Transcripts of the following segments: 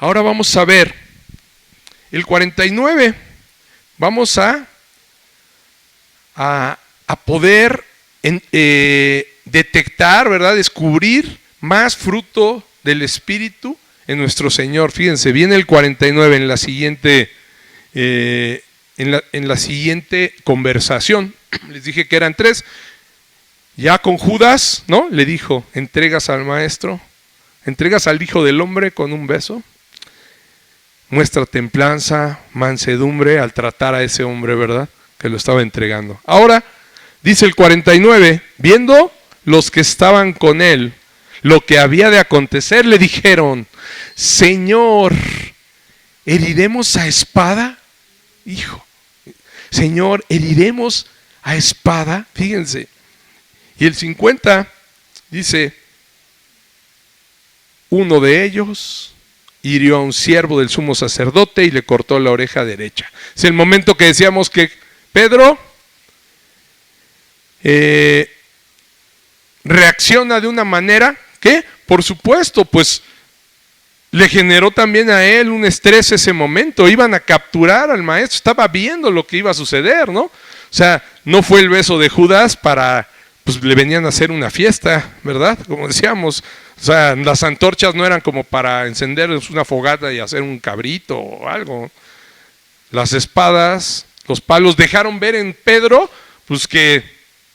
Ahora vamos a ver el 49. Vamos a poder detectar, ¿verdad? Descubrir más fruto del Espíritu en nuestro Señor. Fíjense, viene el 49 en la siguiente, en la siguiente conversación. Les dije que eran 3. Ya con Judas, ¿no? Le dijo, entregas al maestro, entregas al Hijo del Hombre con un beso. Muestra templanza, mansedumbre al tratar a ese hombre, ¿verdad? Que lo estaba entregando. Ahora, dice el 49, viendo los que estaban con él lo que había de acontecer, le dijeron, Señor, ¿heriremos a espada? Hijo, Señor, ¿heriremos a espada? Fíjense. Y el 50 dice, uno de ellos hirió a un siervo del sumo sacerdote y le cortó la oreja derecha. Es el momento que decíamos que Pedro reacciona de una manera que, por supuesto, pues le generó también a él un estrés ese momento. Iban a capturar al maestro, estaba viendo lo que iba a suceder, ¿no? O sea, no fue el beso de Judas para, pues le venían a hacer una fiesta, ¿verdad? Como decíamos, o sea, las antorchas no eran como para encender una fogata y hacer un cabrito o algo. Las espadas, los palos dejaron ver en Pedro, pues que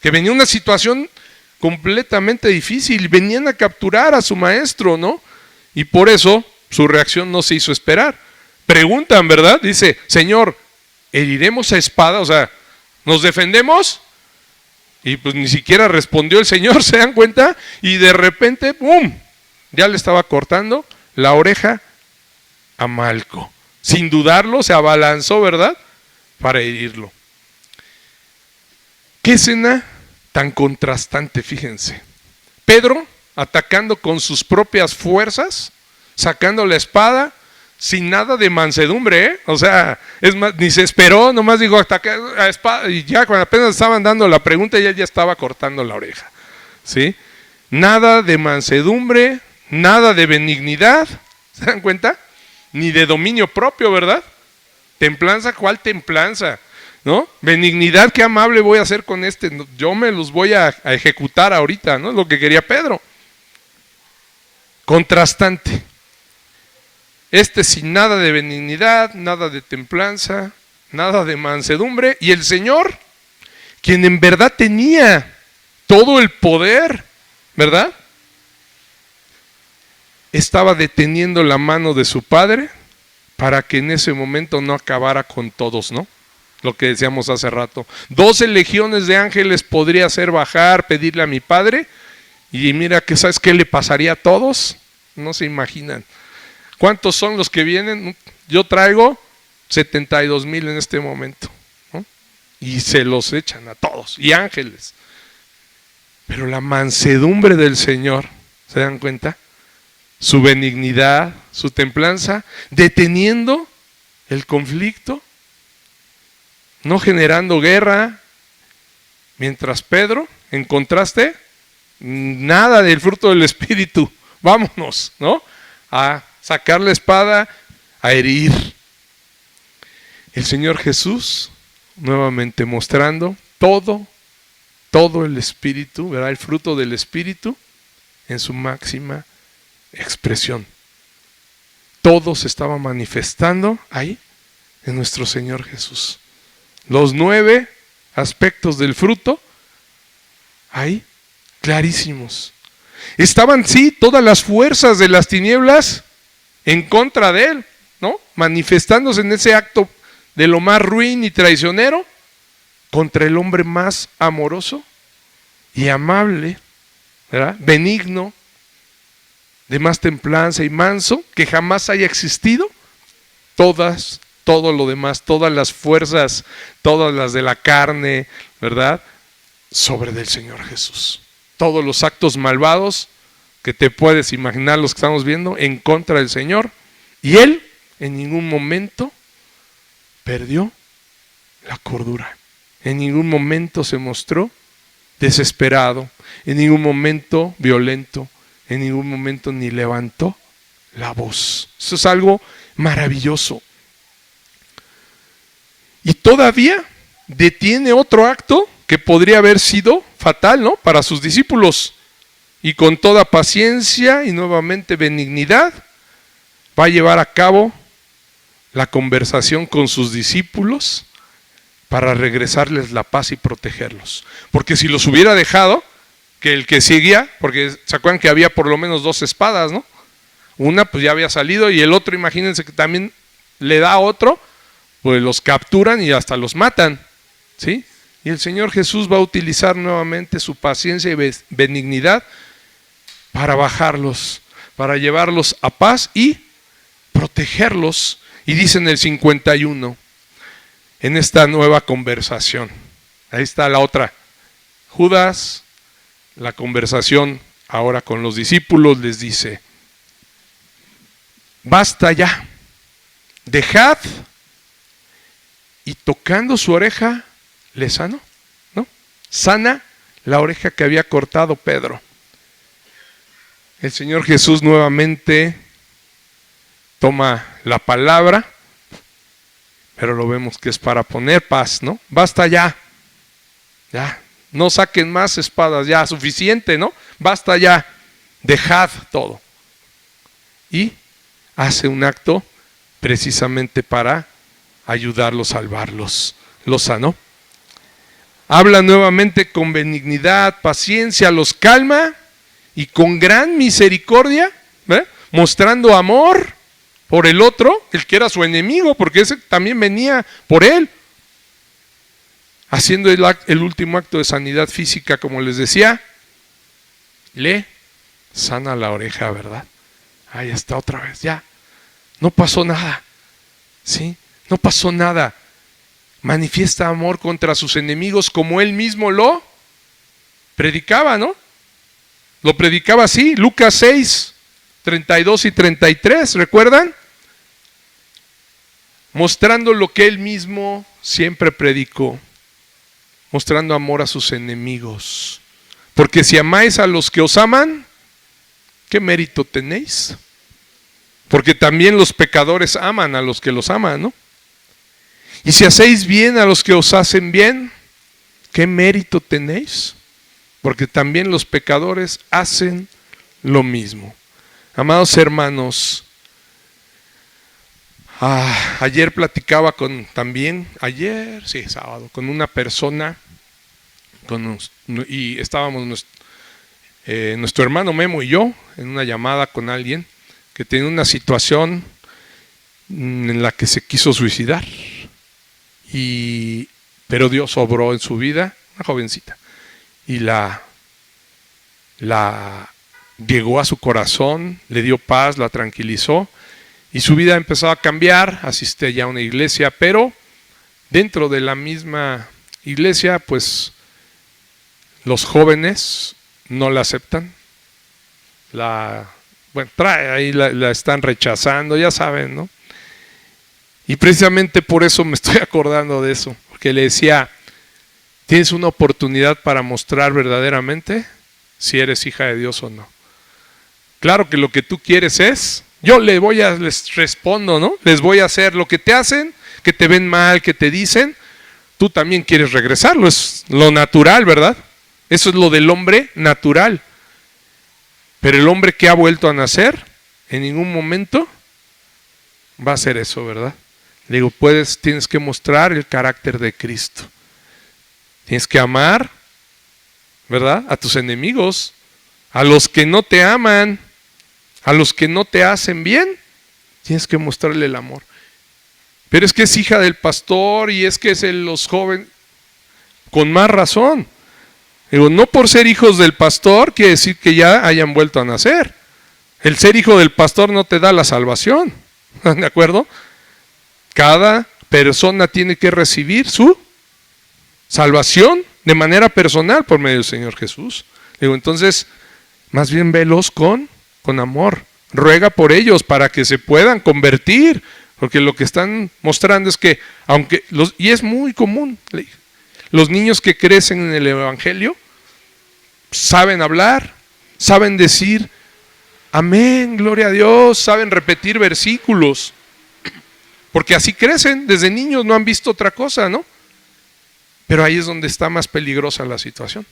venía una situación completamente difícil, venían a capturar a su maestro, ¿no? Y por eso su reacción no se hizo esperar. Preguntan, ¿verdad? Dice, Señor, ¿heriremos a espada? O sea, ¿nos defendemos? Y pues ni siquiera respondió el Señor, ¿se dan cuenta? Y de repente, ¡pum!, ya le estaba cortando la oreja a Malco. Sin dudarlo, se abalanzó, ¿verdad?, para herirlo. ¿Qué escena tan contrastante? Fíjense. Pedro atacando con sus propias fuerzas, sacando la espada, sin nada de mansedumbre, ¿eh? O sea, es más, ni se esperó, nomás dijo atacar a espada, y ya cuando apenas estaban dando la pregunta, ya estaba cortando la oreja, ¿sí? Nada de mansedumbre, nada de benignidad, ¿se dan cuenta? Ni de dominio propio, ¿verdad? Templanza, ¿cuál templanza? ¿No? Benignidad, qué amable voy a hacer con este, yo me los voy a ejecutar ahorita, ¿no? Es lo que quería Pedro. Contrastante. Sin nada de benignidad, nada de templanza, nada de mansedumbre. Y el Señor, quien en verdad tenía todo el poder, ¿verdad?, estaba deteniendo la mano de su Padre para que en ese momento no acabara con todos, ¿no? Lo que decíamos hace rato. 12 legiones de ángeles podría hacer bajar, pedirle a mi Padre, y mira que ¿sabes qué le pasaría a todos? No se imaginan. ¿Cuántos son los que vienen? Yo traigo 72,000 en este momento, ¿no? Y se los echan a todos, y ángeles. Pero la mansedumbre del Señor, ¿se dan cuenta? Su benignidad, su templanza, deteniendo el conflicto, no generando guerra, mientras Pedro, en contraste, nada del fruto del Espíritu, vámonos, ¿no?, a sacar la espada, a herir. El Señor Jesús, nuevamente mostrando todo el Espíritu, ¿verdad?, el fruto del Espíritu en su máxima expresión. Todo se estaba manifestando ahí en nuestro Señor Jesús. Los 9 aspectos del fruto, ahí, clarísimos. Estaban, sí, todas las fuerzas de las tinieblas en contra de él, ¿no?, manifestándose en ese acto de lo más ruin y traicionero contra el hombre más amoroso y amable, ¿verdad?, benigno, de más templanza y manso que jamás haya existido. Todo lo demás, todas las fuerzas, todas las de la carne, ¿verdad?, sobre del Señor Jesús. Todos los actos malvados que te puedes imaginar, los que estamos viendo, en contra del Señor. Y Él en ningún momento perdió la cordura. En ningún momento se mostró desesperado. En ningún momento violento. En ningún momento ni levantó la voz. Eso es algo maravilloso. Y todavía detiene otro acto que podría haber sido fatal, ¿no?, para sus discípulos. Y con toda paciencia y nuevamente benignidad va a llevar a cabo la conversación con sus discípulos para regresarles la paz y protegerlos. Porque si los hubiera dejado, que el que seguía, porque se acuerdan que había por lo menos 2 espadas, ¿no? Una pues ya había salido y el otro, imagínense que también le da a otro, pues los capturan y hasta los matan, ¿sí? Y el Señor Jesús va a utilizar nuevamente su paciencia y benignidad para bajarlos, para llevarlos a paz y protegerlos. Y dice en el 51, en esta nueva conversación, ahí está la otra, Judas, la conversación ahora con los discípulos, les dice: basta ya, dejad. Y tocando su oreja, le sanó, ¿no? Sana la oreja que había cortado Pedro. El Señor Jesús nuevamente toma la palabra, pero lo vemos que es para poner paz, ¿no? Basta ya, ya, no saquen más espadas, ya, suficiente, ¿no? Basta ya, dejad todo. Y hace un acto precisamente para ayudarlos, salvarlos, los sanó. Habla nuevamente con benignidad, paciencia, los calma y con gran misericordia, mostrando amor por el otro, el que era su enemigo, porque ese también venía por él, haciendo el último acto de sanidad física, como les decía, le sana la oreja, ¿verdad? Ahí está otra vez, ya, no pasó nada, ¿sí? No pasó nada. Manifiesta amor contra sus enemigos como él mismo lo predicaba, ¿no? Lo predicaba así, Lucas 6, 32 y 33, ¿recuerdan? Mostrando lo que él mismo siempre predicó, mostrando amor a sus enemigos. Porque si amáis a los que os aman, ¿qué mérito tenéis? Porque también los pecadores aman a los que los aman, ¿no? Y si hacéis bien a los que os hacen bien, ¿qué mérito tenéis? Porque también los pecadores hacen lo mismo. Amados hermanos, ayer platicaba sábado, con una persona, y estábamos nuestro hermano Memo y yo en una llamada con alguien que tenía una situación en la que se quiso suicidar. Pero Dios obró en su vida, una jovencita, y la llegó a su corazón, le dio paz, la tranquilizó, y su vida empezó a cambiar. Asiste ya a una iglesia, pero dentro de la misma iglesia, pues los jóvenes no la aceptan, la están rechazando, ya saben, ¿no? Y precisamente por eso me estoy acordando de eso, porque le decía, tienes una oportunidad para mostrar verdaderamente si eres hija de Dios o no. Claro que lo que tú quieres es, les respondo, ¿no? Les voy a hacer lo que te hacen, que te ven mal, que te dicen, tú también quieres regresarlo, es lo natural, ¿verdad? Eso es lo del hombre natural. Pero el hombre que ha vuelto a nacer, en ningún momento va a hacer eso, ¿verdad? Le digo, tienes que mostrar el carácter de Cristo. Tienes que amar, ¿verdad?, a tus enemigos, a los que no te aman, a los que no te hacen bien. Tienes que mostrarle el amor. Pero es que es hija del pastor y es que es los jóvenes. Con más razón. Digo, no por ser hijos del pastor quiere decir que ya hayan vuelto a nacer. El ser hijo del pastor no te da la salvación. ¿De acuerdo? Cada persona tiene que recibir su salvación de manera personal por medio del Señor Jesús. Digo, entonces, más bien velos con amor. Ruega por ellos para que se puedan convertir, porque lo que están mostrando es que, y es muy común, los niños que crecen en el Evangelio saben hablar, saben decir Amén, gloria a Dios, saben repetir versículos. Porque así crecen, desde niños no han visto otra cosa, ¿no? Pero ahí es donde está más peligrosa la situación.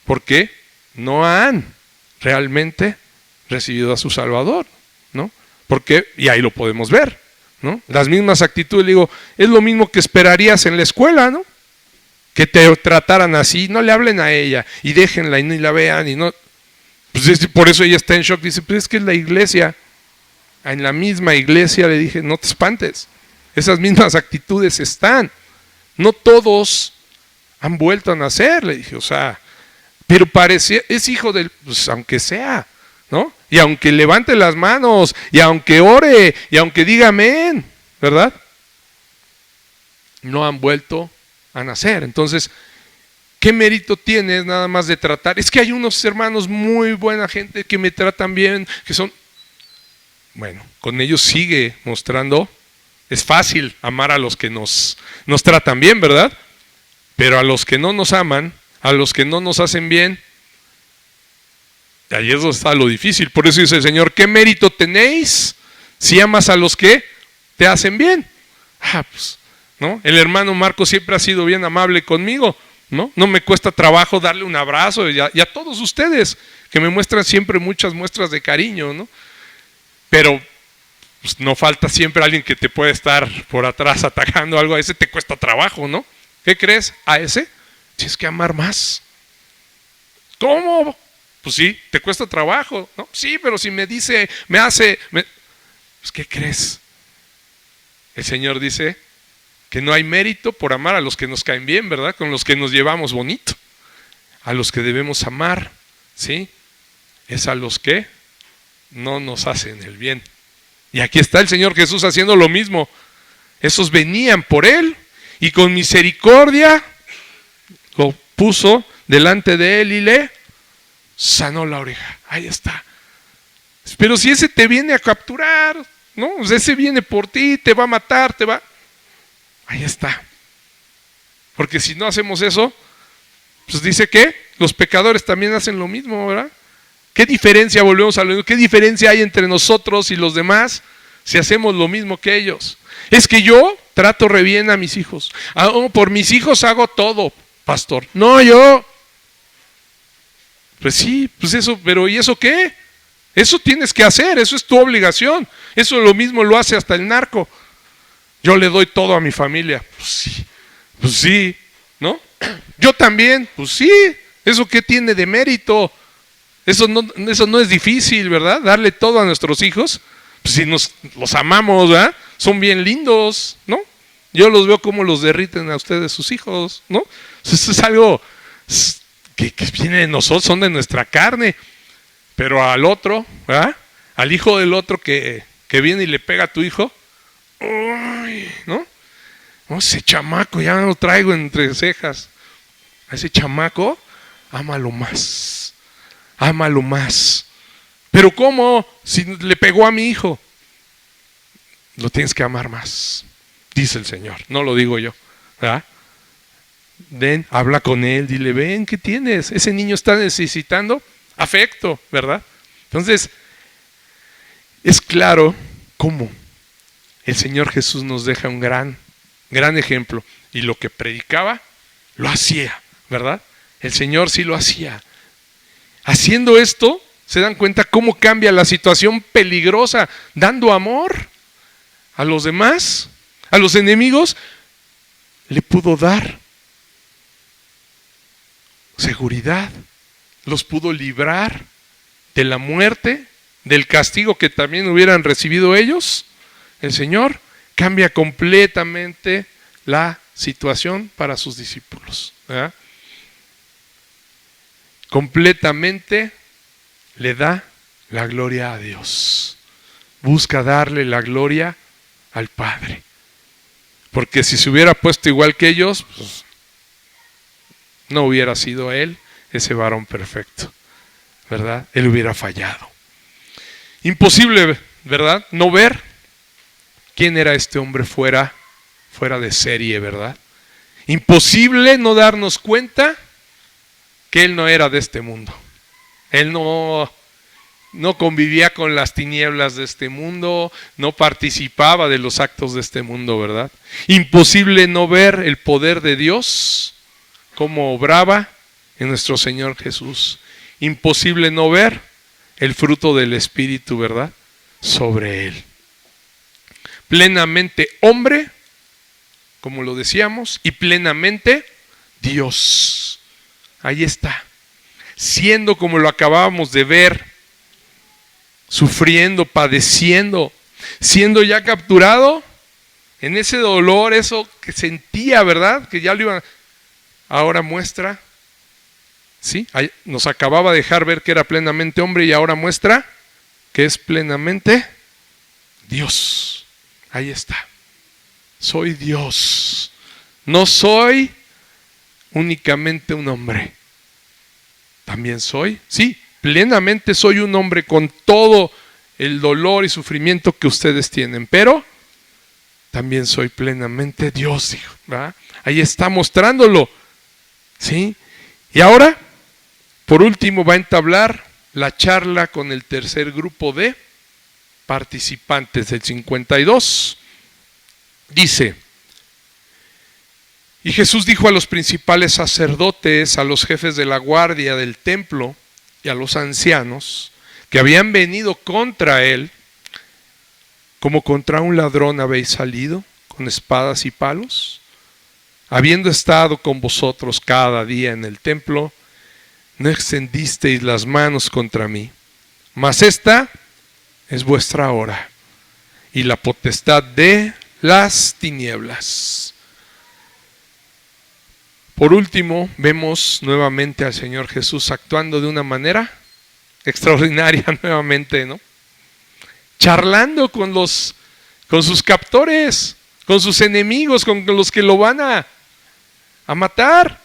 Porque no han realmente recibido a su Salvador, ¿no? Porque, y ahí lo podemos ver, ¿no? Las mismas actitudes, digo, es lo mismo que esperarías en la escuela, ¿no? Que te trataran así, no le hablen a ella y déjenla y ni la vean y no. Pues por eso ella está en shock, dice, pues es que es la iglesia. En la misma iglesia le dije, no te espantes, esas mismas actitudes están. No todos han vuelto a nacer, le dije, o sea, pero parecía, es hijo del, pues aunque sea, ¿no? Y aunque levante las manos, y aunque ore, y aunque diga amén, ¿verdad? No han vuelto a nacer. Entonces, ¿qué mérito tienes nada más de tratar? Es que hay unos hermanos muy buena gente que me tratan bien, que son... Bueno, con ellos sigue mostrando, es fácil amar a los que nos tratan bien, ¿verdad? Pero a los que no nos aman, a los que no nos hacen bien, ahí es donde está lo difícil. Por eso dice el Señor, ¿qué mérito tenéis si amas a los que te hacen bien? Pues, ¿no? El hermano Marco siempre ha sido bien amable conmigo, ¿no? No me cuesta trabajo darle un abrazo y a todos ustedes que me muestran siempre muchas muestras de cariño, ¿no? Pero pues, no falta siempre alguien que te puede estar por atrás atacando algo. A ese te cuesta trabajo, ¿no? ¿Qué crees? A ese tienes que amar más. ¿Cómo? Pues sí, te cuesta trabajo, ¿no? Sí, pero si me dice, pues ¿qué crees? El Señor dice que no hay mérito por amar a los que nos caen bien, ¿verdad? Con los que nos llevamos bonito. A los que debemos amar, ¿sí? Es a los que no nos hacen el bien. Y aquí está el Señor Jesús haciendo lo mismo. Esos venían por Él y con misericordia lo puso delante de Él y le sanó la oreja. Ahí está. Pero si ese te viene a capturar, ¿no? O sea, ese viene por ti, te va a matar, ahí está. Porque si no hacemos eso, pues dice que los pecadores también hacen lo mismo, ¿verdad? ¿Qué diferencia, volvemos a lo mismo, qué diferencia hay entre nosotros y los demás si hacemos lo mismo que ellos? Es que yo trato re bien a mis hijos. Por mis hijos hago todo, pastor. No, yo. Pues sí, pues eso, pero ¿y eso qué? Eso tienes que hacer, eso es tu obligación. Eso lo mismo lo hace hasta el narco. Yo le doy todo a mi familia. Pues sí, ¿no? Yo también, pues sí. ¿Eso qué tiene de mérito? Eso no es difícil, ¿verdad? Darle todo a nuestros hijos. Pues si los amamos, ¿verdad? Son bien lindos, ¿no? Yo los veo como los derriten a ustedes sus hijos, ¿no? Eso es algo que viene de nosotros, son de nuestra carne. Pero al otro, ¿verdad? Al hijo del otro que viene y le pega a tu hijo, ¡uy! ¿No? Ese chamaco ya lo traigo entre cejas. A ese chamaco, ámalo más. Ámalo más. Pero ¿cómo? Si le pegó a mi hijo, lo tienes que amar más, dice el Señor, no lo digo yo, ¿verdad? Ven, habla con él, dile, ven, ¿qué tienes? Ese niño está necesitando afecto, ¿verdad? Entonces, es claro cómo el Señor Jesús nos deja un gran ejemplo. Y lo que predicaba, lo hacía, ¿verdad? El Señor sí lo hacía. Haciendo esto, se dan cuenta cómo cambia la situación peligrosa, dando amor a los demás, a los enemigos, le pudo dar seguridad, los pudo librar de la muerte, del castigo que también hubieran recibido ellos. El Señor cambia completamente la situación para sus discípulos, ¿verdad? Completamente le da la gloria a Dios. Busca darle la gloria al Padre. Porque si se hubiera puesto igual que ellos, pues, no hubiera sido él ese varón perfecto, ¿verdad? Él hubiera fallado. Imposible, ¿verdad? No ver quién era este hombre fuera de serie, ¿verdad? Imposible no darnos cuenta que él no era de este mundo. Él no no convivía con las tinieblas de este mundo, no participaba de los actos de este mundo, ¿verdad? Imposible no ver el poder de Dios, cómo obraba en nuestro Señor Jesús. Imposible no ver el fruto del Espíritu, ¿verdad?, sobre él. Plenamente hombre, como lo decíamos, y plenamente Dios. Ahí está. Siendo, como lo acabábamos de ver, sufriendo, padeciendo, siendo ya capturado en ese dolor, eso que sentía, ¿verdad?, que ya lo iban. Ahora muestra, ¿sí? Nos acababa de dejar ver que era plenamente hombre y ahora muestra que es plenamente Dios. Ahí está. Soy Dios. No soy únicamente un hombre. También soy, sí, plenamente soy un hombre con todo el dolor y sufrimiento que ustedes tienen, pero también soy plenamente Dios, dijo, ¿verdad? Ahí está mostrándolo, ¿sí? Y ahora, por último, va a entablar la charla con el tercer grupo de participantes del 52. Dice: y Jesús dijo a los principales sacerdotes, a los jefes de la guardia del templo y a los ancianos que habían venido contra él, como contra un ladrón habéis salido con espadas y palos, habiendo estado con vosotros cada día en el templo, no extendisteis las manos contra mí, mas esta es vuestra hora y la potestad de las tinieblas. Por último, vemos nuevamente al Señor Jesús actuando de una manera extraordinaria nuevamente, ¿no? Charlando con sus captores, con sus enemigos, con los que lo van a matar,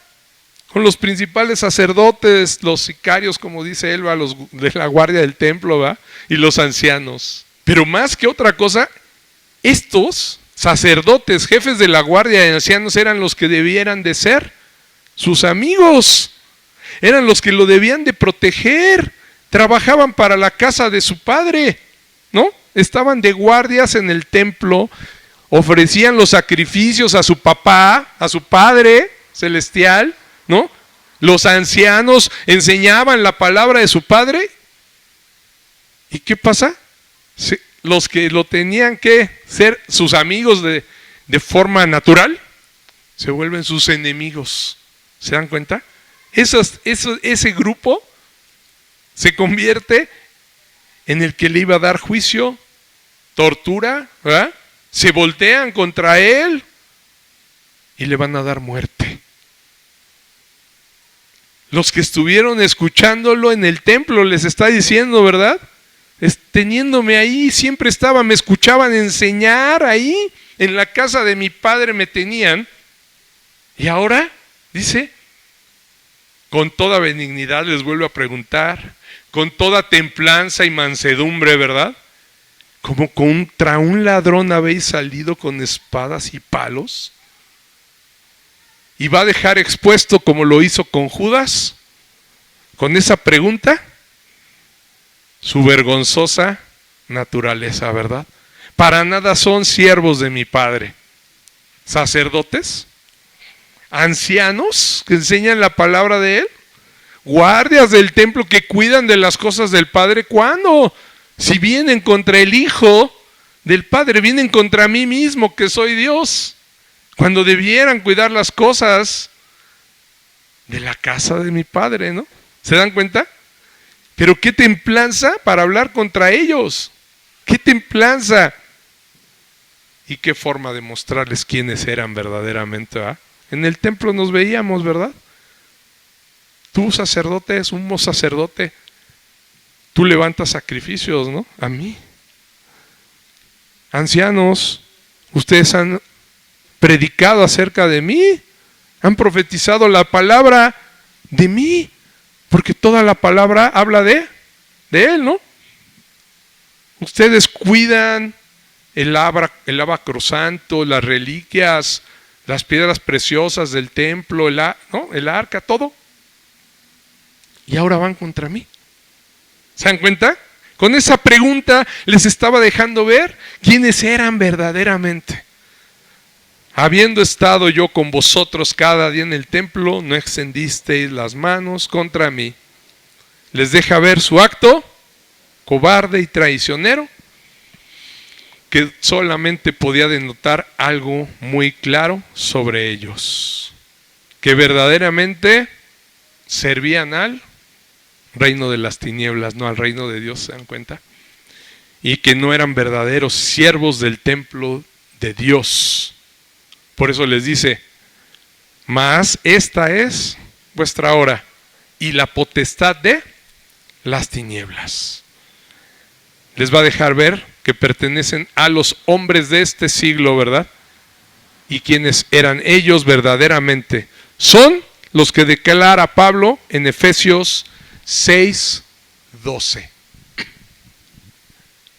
con los principales sacerdotes, los sicarios, como dice él, los de la guardia del templo, ¿va?, y los ancianos. Pero más que otra cosa, estos sacerdotes, jefes de la guardia y ancianos, eran los que debieran de ser sus amigos, eran los que lo debían de proteger, trabajaban para la casa de su padre, ¿no? Estaban de guardias en el templo, ofrecían los sacrificios a su papá, a su padre celestial, ¿no? Los ancianos enseñaban la palabra de su padre. ¿Y qué pasa? Los que lo tenían que ser sus amigos de forma natural, se vuelven sus enemigos. ¿Se dan cuenta? Ese grupo se convierte en el que le iba a dar juicio, tortura, ¿verdad? Se voltean contra él y le van a dar muerte. Los que estuvieron escuchándolo en el templo, les está diciendo, ¿verdad? Teniéndome ahí, siempre me escuchaban enseñar ahí, en la casa de mi padre me tenían. Y ahora, dice, con toda benignidad les vuelvo a preguntar, con toda templanza y mansedumbre, ¿verdad? Como contra un ladrón habéis salido con espadas y palos. Y va a dejar expuesto, como lo hizo con Judas, con esa pregunta, su vergonzosa naturaleza, ¿verdad? Para nada son siervos de mi Padre. Sacerdotes, ancianos que enseñan la palabra de Él, guardias del templo que cuidan de las cosas del Padre. ¿Cuándo? Si vienen contra el Hijo del Padre, vienen contra mí mismo, que soy Dios, cuando debieran cuidar las cosas de la casa de mi Padre, ¿no? ¿Se dan cuenta? Pero qué templanza para hablar contra ellos, qué templanza, y qué forma de mostrarles quiénes eran verdaderamente, ¿verdad? En el templo nos veíamos, ¿verdad? Tú, sacerdote, sumo sacerdote, tú levantas sacrificios, ¿no? A mí. Ancianos, ustedes han predicado acerca de mí, han profetizado la palabra de mí, porque toda la palabra habla de Él, ¿no? Ustedes cuidan el abacrosanto, las reliquias, las piedras preciosas del templo, ¿no?, el arca, todo. Y ahora van contra mí. ¿Se dan cuenta? Con esa pregunta les estaba dejando ver quiénes eran verdaderamente. Habiendo estado yo con vosotros cada día en el templo, no extendisteis las manos contra mí. Les deja ver su acto cobarde y traicionero, que solamente podía denotar algo muy claro sobre ellos, que verdaderamente servían al reino de las tinieblas, no al reino de Dios, ¿se dan cuenta? Y que no eran verdaderos siervos del templo de Dios. Por eso les dice, mas esta es vuestra hora y la potestad de las tinieblas. Les va a dejar ver que pertenecen a los hombres de este siglo, ¿verdad? Y quienes eran ellos verdaderamente son los que declara Pablo en Efesios 6:12.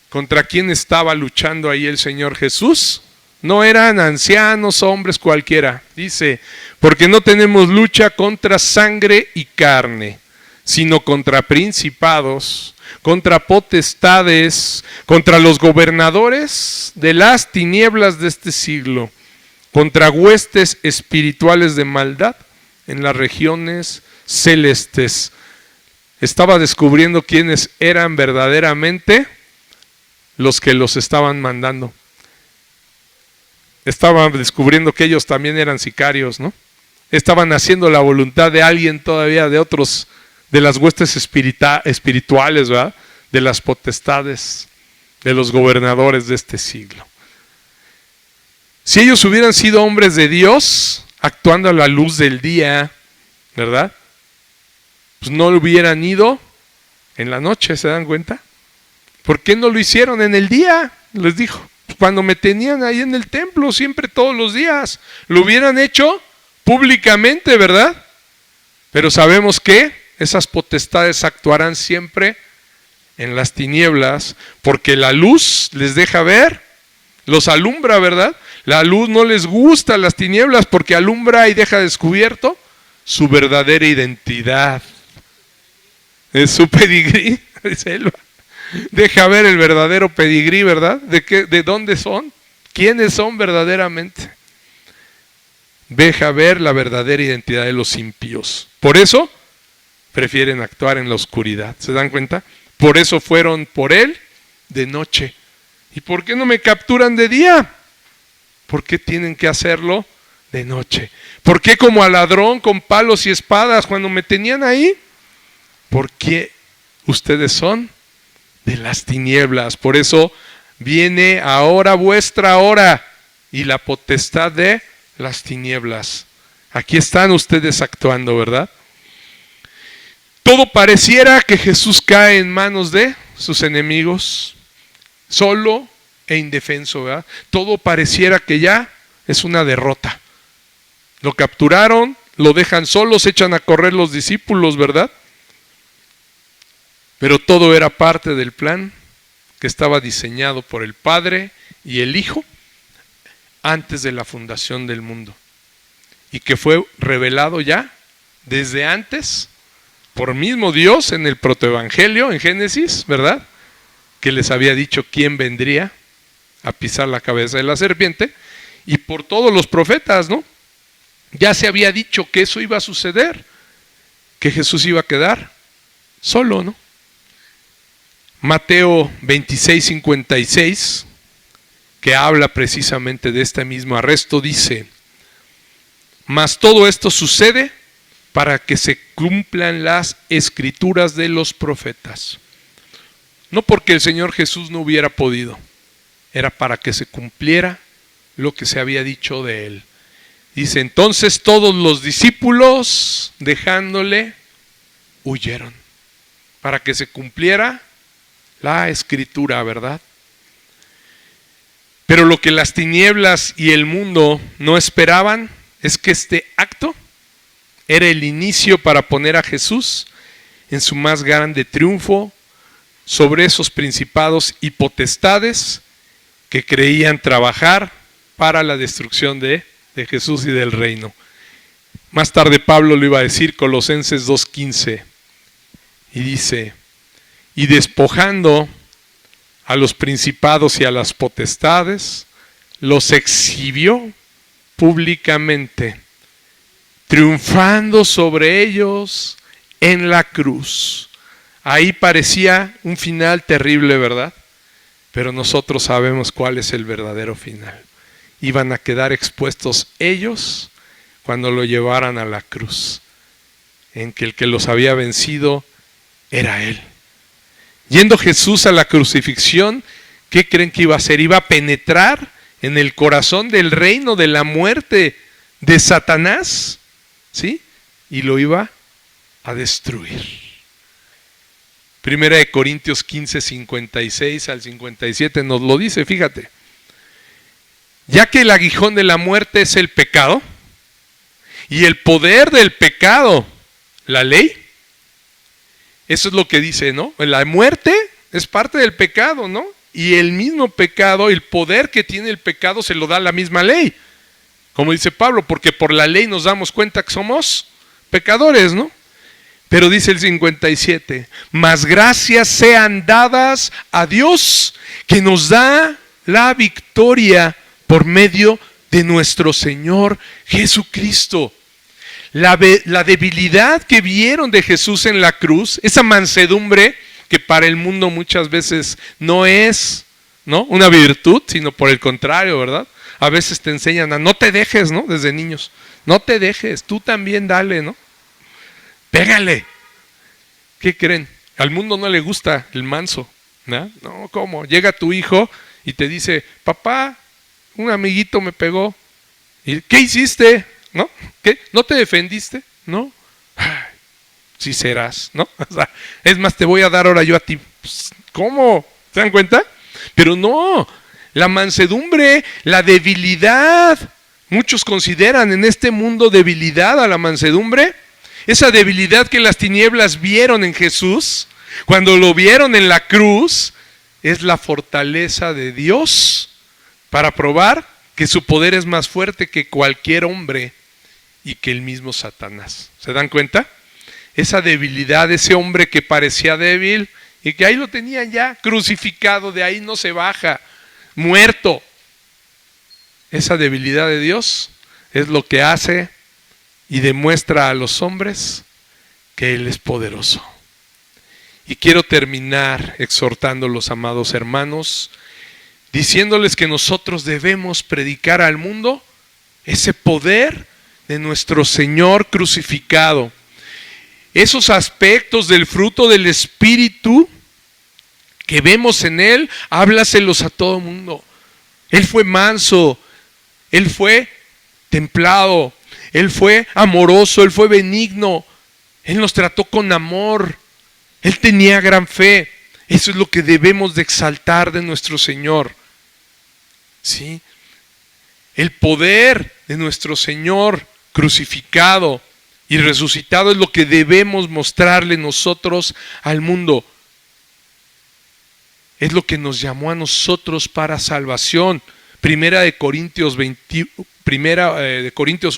¿Contra quién estaba luchando ahí el Señor Jesús? No eran ancianos, hombres cualquiera. Dice, porque no tenemos lucha contra sangre y carne, sino contra principados, contra potestades, contra los gobernadores de las tinieblas de este siglo, contra huestes espirituales de maldad en las regiones celestes. Estaba descubriendo quiénes eran verdaderamente los que los estaban mandando. Estaban descubriendo que ellos también eran sicarios, ¿no? Estaban haciendo la voluntad de alguien todavía, de otros, de las huestes espirituales, ¿verdad? De las potestades, de los gobernadores de este siglo. Si ellos hubieran sido hombres de Dios, actuando a la luz del día, ¿verdad? Pues no lo hubieran ido en la noche, ¿se dan cuenta? ¿Por qué no lo hicieron en el día? Les dijo. Cuando me tenían ahí en el templo, siempre todos los días, lo hubieran hecho públicamente, ¿verdad? Pero sabemos que esas potestades actuarán siempre en las tinieblas, porque la luz les deja ver, los alumbra, ¿verdad? La luz no les gusta las tinieblas porque alumbra y deja descubierto su verdadera identidad. Es su pedigrí, dice Elba. Deja ver el verdadero pedigrí, ¿verdad? ¿De dónde son? ¿Quiénes son verdaderamente? Deja ver la verdadera identidad de los impíos. Por eso prefieren actuar en la oscuridad. ¿Se dan cuenta? Por eso fueron por él de noche. ¿Y por qué no me capturan de día? ¿Por qué tienen que hacerlo de noche? ¿Por qué como a ladrón con palos y espadas cuando me tenían ahí? Porque ustedes son de las tinieblas. Por eso viene ahora vuestra hora y la potestad de las tinieblas. Aquí están ustedes actuando, ¿verdad? Todo pareciera que Jesús cae en manos de sus enemigos, solo e indefenso, ¿verdad? Todo pareciera que ya es una derrota. Lo capturaron, lo dejan solo, se echan a correr los discípulos, ¿verdad? Pero todo era parte del plan que estaba diseñado por el Padre y el Hijo antes de la fundación del mundo. Y que fue revelado ya desde antes por mismo Dios en el protoevangelio, en Génesis, ¿verdad? Que les había dicho quién vendría a pisar la cabeza de la serpiente. Y por todos los profetas, ¿no? Ya se había dicho que eso iba a suceder, que Jesús iba a quedar solo, ¿no? Mateo 26:56, que habla precisamente de este mismo arresto, dice: mas todo esto sucede para que se cumplan las escrituras de los profetas. No porque el Señor Jesús no hubiera podido, era para que se cumpliera lo que se había dicho de él. Dice, entonces todos los discípulos, dejándole, huyeron, para que se cumpliera la escritura, ¿verdad? Pero lo que las tinieblas y el mundo no esperaban es que este acto era el inicio para poner a Jesús en su más grande triunfo sobre esos principados y potestades que creían trabajar para la destrucción de Jesús y del reino. Más tarde Pablo lo iba a decir, Colosenses 2:15, y dice: y despojando a los principados y a las potestades, los exhibió públicamente, triunfando sobre ellos en la cruz. Ahí parecía un final terrible, ¿verdad? Pero nosotros sabemos cuál es el verdadero final. Iban a quedar expuestos ellos cuando lo llevaran a la cruz, en que el que los había vencido era Él. Yendo Jesús a la crucifixión, ¿qué creen que iba a hacer? Iba a penetrar en el corazón del reino de la muerte de Satanás, ¿sí? Y lo iba a destruir. Primera de Corintios 15, 56 al 57 nos lo dice, fíjate. Ya que el aguijón de la muerte es el pecado, y el poder del pecado, la ley, eso es lo que dice, ¿no? La muerte es parte del pecado, ¿no? Y el mismo pecado, el poder que tiene el pecado se lo da la misma ley. Como dice Pablo, porque por la ley nos damos cuenta que somos pecadores, ¿no? Pero dice el 57, mas gracias sean dadas a Dios que nos da la victoria por medio de nuestro Señor Jesucristo. La debilidad que vieron de Jesús en la cruz, esa mansedumbre que para el mundo muchas veces no es, ¿no?, una virtud, sino por el contrario, ¿verdad? A veces te enseñan a no te dejes, ¿no? Desde niños, no te dejes, tú también dale, ¿no? Pégale. ¿Qué creen? Al mundo no le gusta el manso, ¿no? No, ¿cómo? Llega tu hijo y te dice, papá, un amiguito me pegó. ¿Y qué hiciste? ¿No? ¿Qué? ¿No te defendiste? ¿No? Ay, sí serás, ¿no? O sea, es más, te voy a dar ahora yo a ti. Pues, ¿cómo? ¿Se dan cuenta? Pero no, la mansedumbre, la debilidad. Muchos consideran en este mundo debilidad a la mansedumbre. Esa debilidad que las tinieblas vieron en Jesús, cuando lo vieron en la cruz, es la fortaleza de Dios para probar que su poder es más fuerte que cualquier hombre y que el mismo Satanás. ¿Se dan cuenta? Esa debilidad, ese hombre que parecía débil y que ahí lo tenían ya crucificado, de ahí no se baja, muerto. Esa debilidad de Dios es lo que hace y demuestra a los hombres que Él es poderoso. Y quiero terminar exhortando a los amados hermanos, diciéndoles que nosotros debemos predicar al mundo ese poder de nuestro Señor crucificado. Esos aspectos del fruto del Espíritu que vemos en Él, háblaselos a todo mundo. Él fue manso, Él fue templado, Él fue amoroso, Él fue benigno, Él nos trató con amor, Él tenía gran fe. Eso es lo que debemos de exaltar de nuestro Señor. ¿Sí? El poder de nuestro Señor crucificado y resucitado es lo que debemos mostrarle nosotros al mundo. Es lo que nos llamó a nosotros para salvación. Primera de Corintios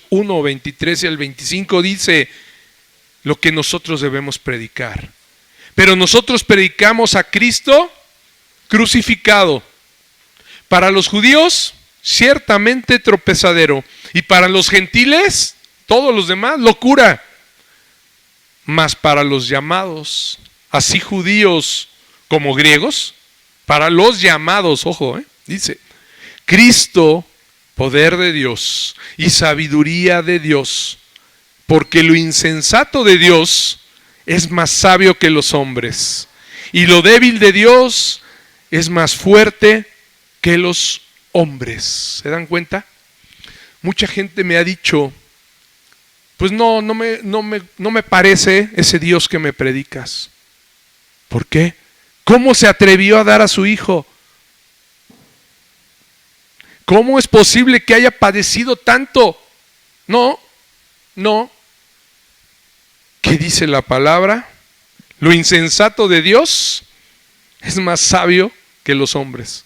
1, 23 y al 25 dice lo que nosotros debemos predicar. Pero nosotros predicamos a Cristo crucificado. Para los judíos, ciertamente tropezadero. Y para los gentiles, todos los demás, locura. Mas para los llamados, así judíos como griegos, para los llamados, ojo, dice, Cristo, poder de Dios y sabiduría de Dios, porque lo insensato de Dios es más sabio que los hombres, y lo débil de Dios es más fuerte que los hombres. ¿Se dan cuenta? Mucha gente me ha dicho, pues no me parece ese Dios que me predicas. ¿Por qué? ¿Cómo se atrevió a dar a su hijo? ¿Cómo es posible que haya padecido tanto? No. ¿Qué dice la palabra? Lo insensato de Dios es más sabio que los hombres.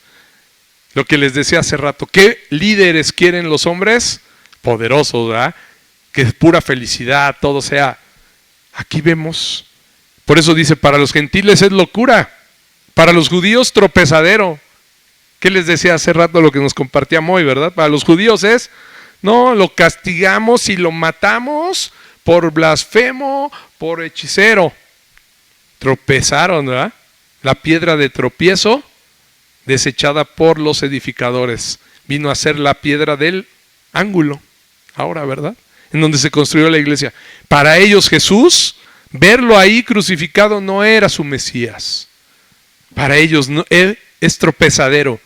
Lo que les decía hace rato, ¿qué líderes quieren los hombres? Poderosos, ¿verdad? Que es pura felicidad, todo sea. Aquí vemos, por eso dice, para los gentiles es locura, Para los judíos, tropezadero. ¿Qué les decía hace rato lo que nos compartía Moy, verdad? Para los judíos es, no, lo castigamos y lo matamos por blasfemo, por hechicero. Tropezaron, ¿verdad? La piedra de tropiezo, desechada por los edificadores, vino a ser la piedra del ángulo, ahora, ¿verdad? En donde se construyó la iglesia. Para ellos Jesús, verlo ahí crucificado no era su Mesías. Para ellos no, él es tropezadero.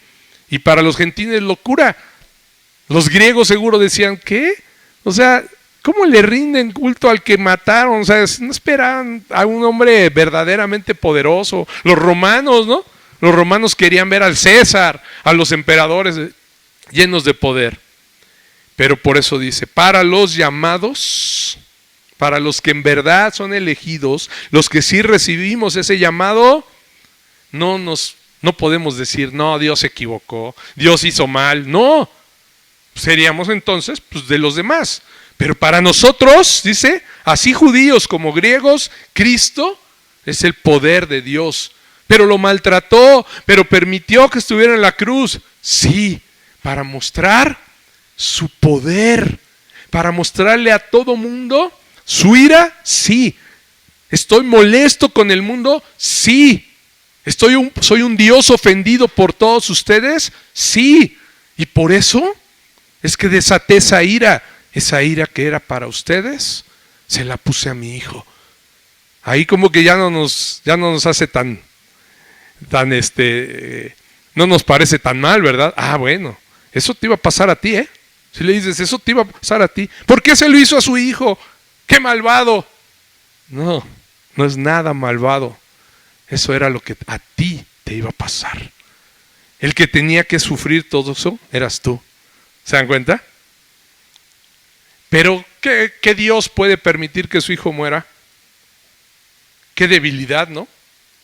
Y para los gentiles locura. Los griegos seguro decían, ¿qué? O sea, ¿cómo le rinden culto al que mataron? O sea, no esperaban a un hombre verdaderamente poderoso. Los romanos, ¿no? Los romanos querían ver al César, a los emperadores llenos de poder. Pero por eso dice, para los llamados, para los que en verdad son elegidos, los que sí recibimos ese llamado, no podemos decir, no, Dios se equivocó, Dios hizo mal. No, seríamos entonces pues, de los demás. Pero para nosotros, dice, así judíos como griegos, Cristo es el poder de Dios. Pero lo maltrató, pero permitió que estuviera en la cruz. Sí, para mostrar su poder, para mostrarle a todo mundo su ira. Sí. ¿Estoy molesto con el mundo? Sí. ¿Soy un Dios ofendido por todos ustedes? Sí. Y por eso es que desaté esa ira que era para ustedes, se la puse a mi hijo. Ahí como que ya no nos hace no nos parece tan mal, ¿verdad? Ah, bueno, eso te iba a pasar a ti, ¿eh? Si le dices, eso te iba a pasar a ti. ¿Por qué se lo hizo a su hijo? ¡Qué malvado! No es nada malvado. Eso era lo que a ti te iba a pasar. El que tenía que sufrir todo eso eras tú. ¿Se dan cuenta? Pero ¿qué Dios puede permitir que su hijo muera? Qué debilidad, ¿no?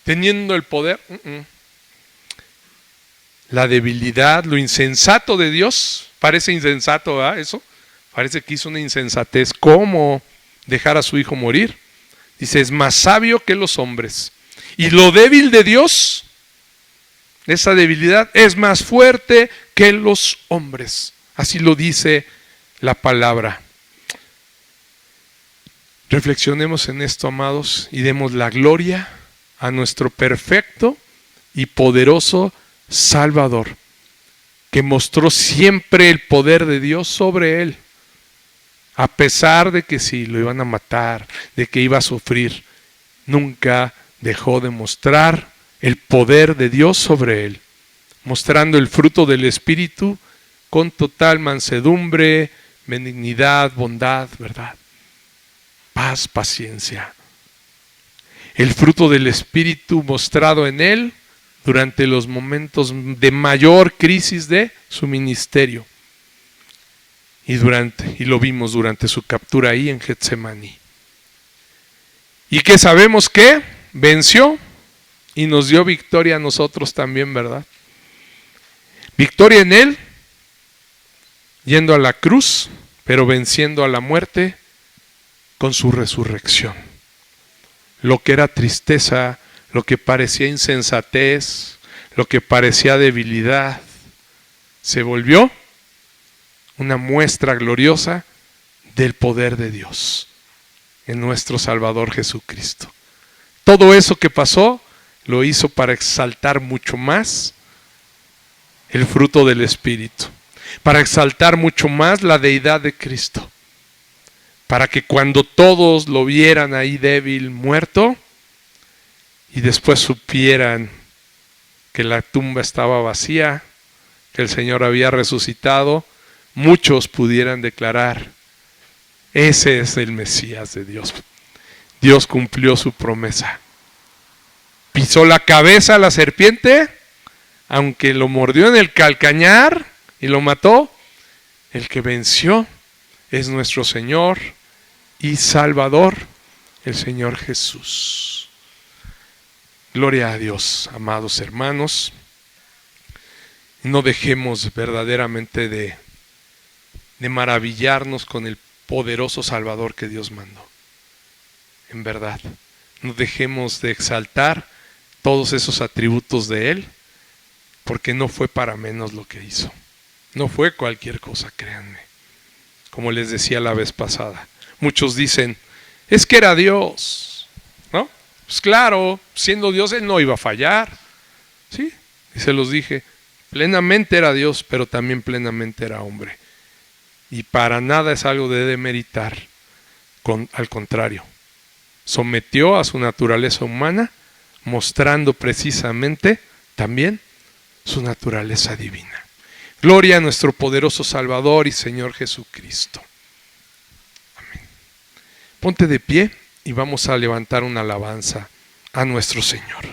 Teniendo el poder. La debilidad, lo insensato de Dios. Parece insensato, ¿verdad? Eso. Parece que hizo una insensatez. ¿Cómo dejar a su hijo morir? Dice, es más sabio que los hombres. Y lo débil de Dios, esa debilidad, es más fuerte que los hombres. Así lo dice la palabra. Reflexionemos en esto, amados, y demos la gloria a nuestro perfecto y poderoso Salvador, que mostró siempre el poder de Dios sobre él, a pesar de que sí, lo iban a matar, de que iba a sufrir, nunca dejó de mostrar el poder de Dios sobre él, mostrando el fruto del Espíritu con total mansedumbre, benignidad, bondad, ¿verdad? Paz, paciencia. El fruto del Espíritu mostrado en él durante los momentos de mayor crisis de su ministerio. Y lo vimos durante su captura ahí en Getsemaní. Y que sabemos que venció y nos dio victoria a nosotros también, ¿verdad? Victoria en él, yendo a la cruz, pero venciendo a la muerte con su resurrección. Lo que era tristeza, lo que parecía insensatez, lo que parecía debilidad, se volvió una muestra gloriosa del poder de Dios en nuestro Salvador Jesucristo. Todo eso que pasó lo hizo para exaltar mucho más el fruto del Espíritu, para exaltar mucho más la deidad de Cristo, para que cuando todos lo vieran ahí débil, muerto, y después supieran que la tumba estaba vacía, que el Señor había resucitado, muchos pudieran declarar, ese es el Mesías de Dios. Dios cumplió su promesa. Pisó la cabeza a la serpiente, aunque lo mordió en el calcañar y lo mató, el que venció es nuestro Señor y Salvador, el Señor Jesús. Gloria a Dios, amados hermanos. No dejemos verdaderamente de maravillarnos con el poderoso Salvador que Dios mandó. En verdad, no dejemos de exaltar todos esos atributos de Él, porque no fue para menos lo que hizo. No fue cualquier cosa, créanme. Como les decía la vez pasada, muchos dicen, es que era Dios, ¿no? Pues claro, siendo Dios Él no iba a fallar, ¿sí? Y se los dije, plenamente era Dios, pero también plenamente era hombre. Y para nada es algo de demeritar, al contrario, sometió a su naturaleza humana, mostrando precisamente también su naturaleza divina. Gloria a nuestro poderoso Salvador y Señor Jesucristo. Amén. Ponte de pie y vamos a levantar una alabanza a nuestro Señor.